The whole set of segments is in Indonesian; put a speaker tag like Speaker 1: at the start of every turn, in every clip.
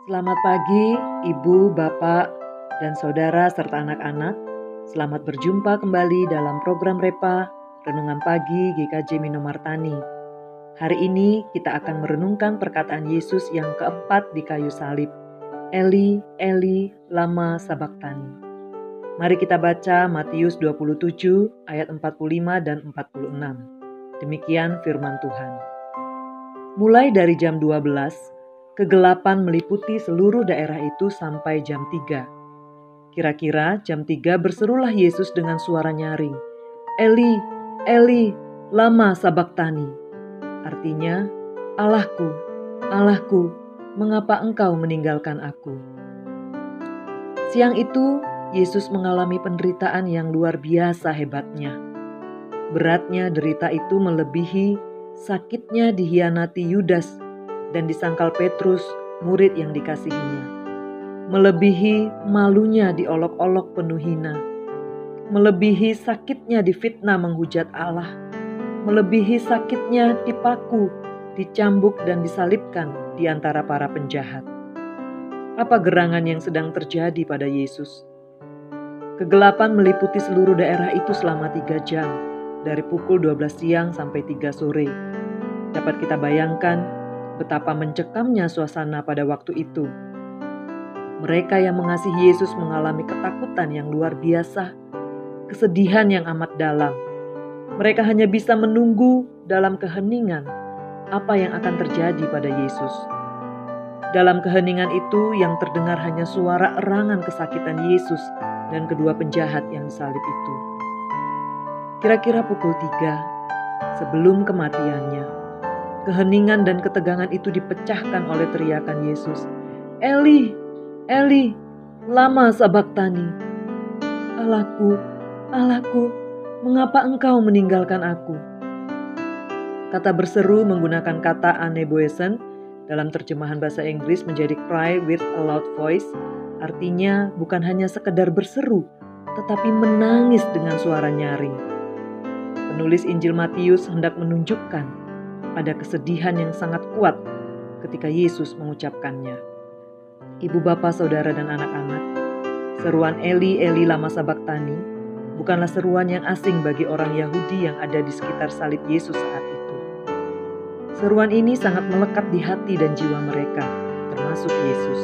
Speaker 1: Selamat pagi, Ibu, Bapak, dan Saudara serta anak-anak. Selamat berjumpa kembali dalam program Repa, Renungan Pagi GKJ Minomartani. Hari ini kita akan merenungkan perkataan Yesus yang keempat di kayu salib. Eli, Eli, lama sabachthani. Mari kita baca Matius 27 ayat 45 dan 46. Demikian firman Tuhan. Mulai dari jam 12, kegelapan meliputi seluruh daerah itu sampai jam 3. Kira-kira jam 3 berserulah Yesus dengan suara nyaring, Eli, Eli, lama sabachthani. Artinya, Allahku, Allahku, mengapa engkau meninggalkan aku? Siang itu, Yesus mengalami penderitaan yang luar biasa hebatnya. Beratnya derita itu melebihi sakitnya dihianati Yudas dan disangkal Petrus, murid yang dikasihinya. Melebihi malunya diolok-olok penuh hina. Melebihi sakitnya difitnah menghujat Allah. Melebihi sakitnya dipaku, dicambuk dan disalibkan di antara para penjahat. Apa gerangan yang sedang terjadi pada Yesus? Kegelapan meliputi seluruh daerah itu selama 3 jam, dari pukul 12 siang sampai 3 sore. Dapat kita bayangkan betapa mencekamnya suasana pada waktu itu. Mereka yang mengasihi Yesus mengalami ketakutan yang luar biasa, kesedihan yang amat dalam. Mereka hanya bisa menunggu dalam keheningan apa yang akan terjadi pada Yesus. Dalam keheningan itu yang terdengar hanya suara erangan kesakitan Yesus dan kedua penjahat yang disalib itu. Kira-kira pukul 3 sebelum kematiannya, keheningan dan ketegangan itu dipecahkan oleh teriakan Yesus, Eli, Eli, lama sabachthani. Allahku, Allahku, mengapa engkau meninggalkan aku? Kata berseru menggunakan kata aneboesen dalam terjemahan bahasa Inggris menjadi cry with a loud voice. Artinya bukan hanya sekedar berseru, tetapi menangis dengan suara nyaring. Penulis Injil Matius hendak menunjukkan ada kesedihan yang sangat kuat ketika Yesus mengucapkannya. Ibu, bapak, saudara, dan anak-anak, seruan Eli, Eli, lama sabachthani bukanlah seruan yang asing bagi orang Yahudi yang ada di sekitar salib Yesus saat itu. Seruan ini sangat melekat di hati dan jiwa mereka, termasuk Yesus.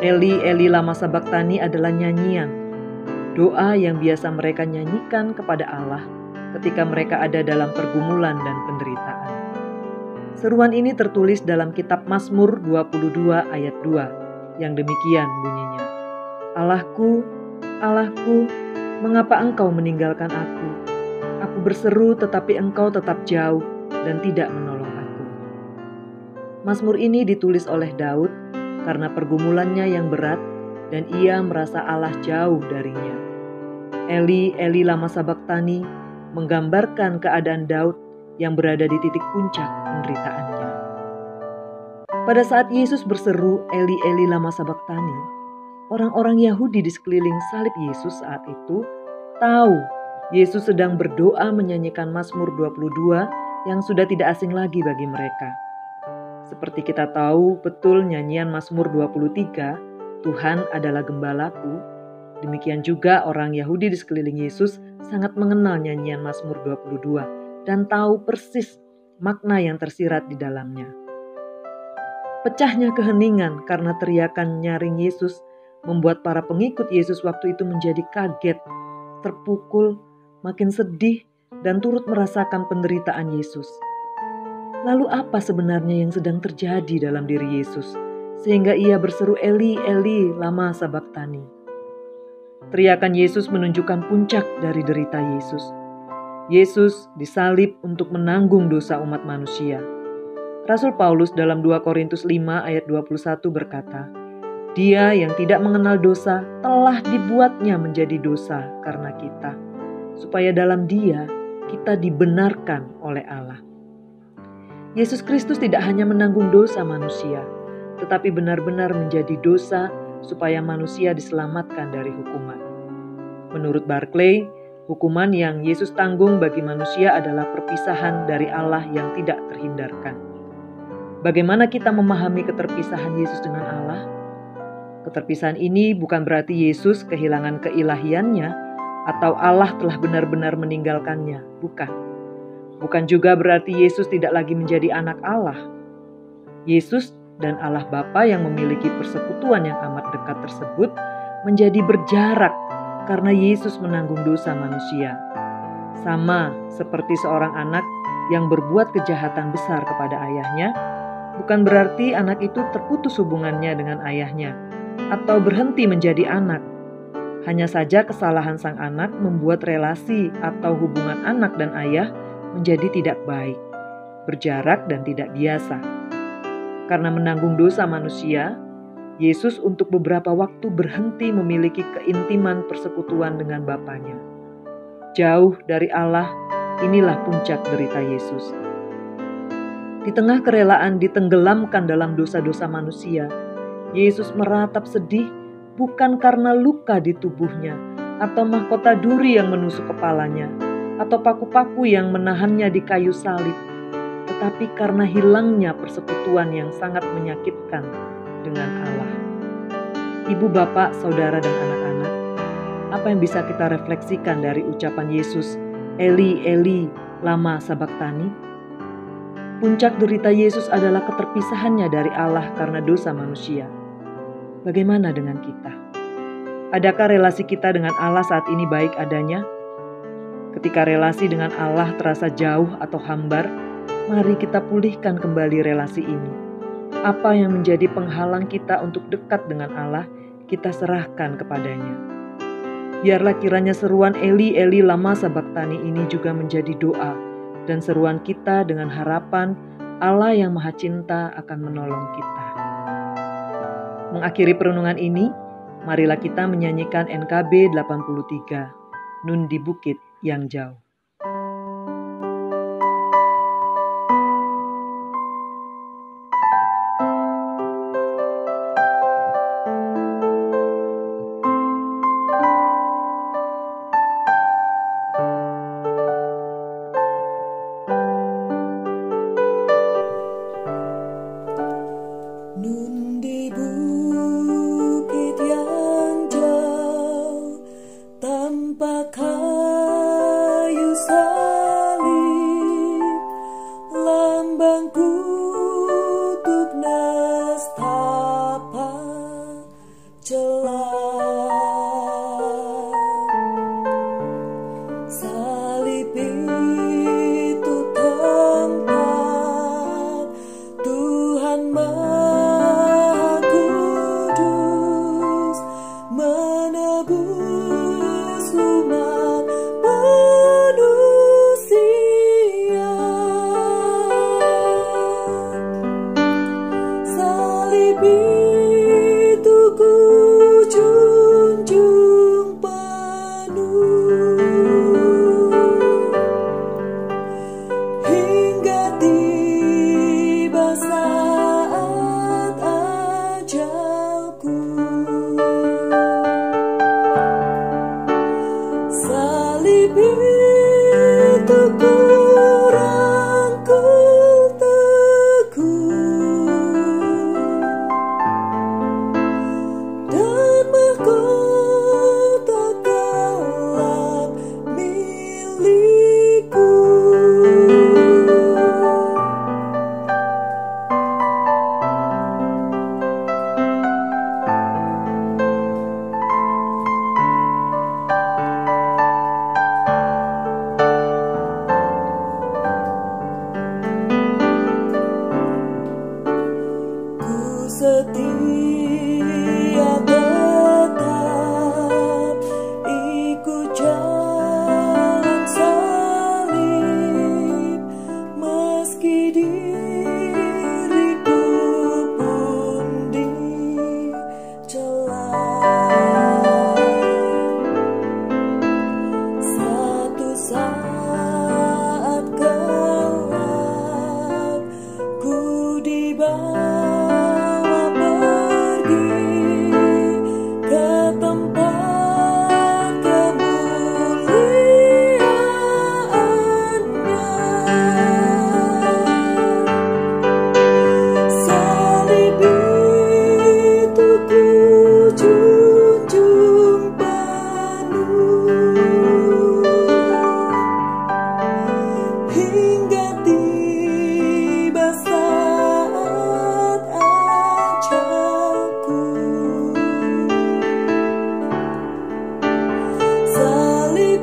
Speaker 1: Eli, Eli, lama sabachthani adalah nyanyian, doa yang biasa mereka nyanyikan kepada Allah ketika mereka ada dalam pergumulan dan penderitaan. Seruan ini tertulis dalam kitab Mazmur 22 ayat 2 yang demikian bunyinya. Allahku, Allahku, mengapa engkau meninggalkan aku? Aku berseru tetapi engkau tetap jauh dan tidak menolong aku. Mazmur ini ditulis oleh Daud karena pergumulannya yang berat dan ia merasa Allah jauh darinya. Eli, Eli, lama sabachthani menggambarkan keadaan Daud yang berada di titik puncak penderitaannya. Pada saat Yesus berseru, Eli, Eli, lama sabachthani, orang-orang Yahudi di sekeliling salib Yesus saat itu tahu Yesus sedang berdoa menyanyikan Mazmur 22 yang sudah tidak asing lagi bagi mereka. Seperti kita tahu betul nyanyian Mazmur 23, Tuhan adalah gembalaku. Demikian juga orang Yahudi di sekeliling Yesus sangat mengenal nyanyian Mazmur 22 dan tahu persis makna yang tersirat di dalamnya. Pecahnya keheningan karena teriakan nyaring Yesus membuat para pengikut Yesus waktu itu menjadi kaget, terpukul, makin sedih, dan turut merasakan penderitaan Yesus. Lalu apa sebenarnya yang sedang terjadi dalam diri Yesus sehingga ia berseru Eli, Eli, lama sabachthani? Teriakan Yesus menunjukkan puncak dari derita Yesus. Yesus disalib untuk menanggung dosa umat manusia. Rasul Paulus dalam 2 Korintus 5 ayat 21 berkata, Dia yang tidak mengenal dosa telah dibuatnya menjadi dosa karena kita, supaya dalam Dia kita dibenarkan oleh Allah. Yesus Kristus tidak hanya menanggung dosa manusia, tetapi benar-benar menjadi dosa supaya manusia diselamatkan dari hukuman. Menurut Barclay, hukuman yang Yesus tanggung bagi manusia adalah perpisahan dari Allah yang tidak terhindarkan. Bagaimana kita memahami keterpisahan Yesus dengan Allah? Keterpisahan ini bukan berarti Yesus kehilangan keilahiannya atau Allah telah benar-benar meninggalkannya. Bukan. Bukan juga berarti Yesus tidak lagi menjadi anak Allah. Yesus dan Allah Bapa yang memiliki persekutuan yang amat dekat tersebut menjadi berjarak karena Yesus menanggung dosa manusia. Sama seperti seorang anak yang berbuat kejahatan besar kepada ayahnya, bukan berarti anak itu terputus hubungannya dengan ayahnya atau berhenti menjadi anak. Hanya saja kesalahan sang anak membuat relasi atau hubungan anak dan ayah menjadi tidak baik, berjarak dan tidak biasa. Karena menanggung dosa manusia, Yesus untuk beberapa waktu berhenti memiliki keintiman persekutuan dengan Bapanya. Jauh dari Allah, inilah puncak derita Yesus. Di tengah kerelaan ditenggelamkan dalam dosa-dosa manusia, Yesus meratap sedih bukan karena luka di tubuhnya, atau mahkota duri yang menusuk kepalanya, atau paku-paku yang menahannya di kayu salib, tetapi karena hilangnya persekutuan yang sangat menyakitkan dengan Allah. Ibu, bapak, saudara, dan anak-anak, apa yang bisa kita refleksikan dari ucapan Yesus, Eli, Eli, lama sabachthani? Puncak derita Yesus adalah keterpisahannya dari Allah karena dosa manusia. Bagaimana dengan kita? Adakah relasi kita dengan Allah saat ini baik adanya? Ketika relasi dengan Allah terasa jauh atau hambar, mari kita pulihkan kembali relasi ini. Apa yang menjadi penghalang kita untuk dekat dengan Allah, kita serahkan kepadanya. Biarlah kiranya seruan Eli, Eli, lama sabachthani ini juga menjadi doa dan seruan kita dengan harapan Allah yang Maha Cinta akan menolong kita. Mengakhiri perenungan ini, marilah kita menyanyikan NKB 83, Nun di Bukit yang Jauh.
Speaker 2: Nun di bukit yang jauh, tanpa kayu salib, lambang kutuk nestapa celah. Salib itu tempat Tuhan Maha Kudus menebus umat manusia.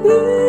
Speaker 2: pipi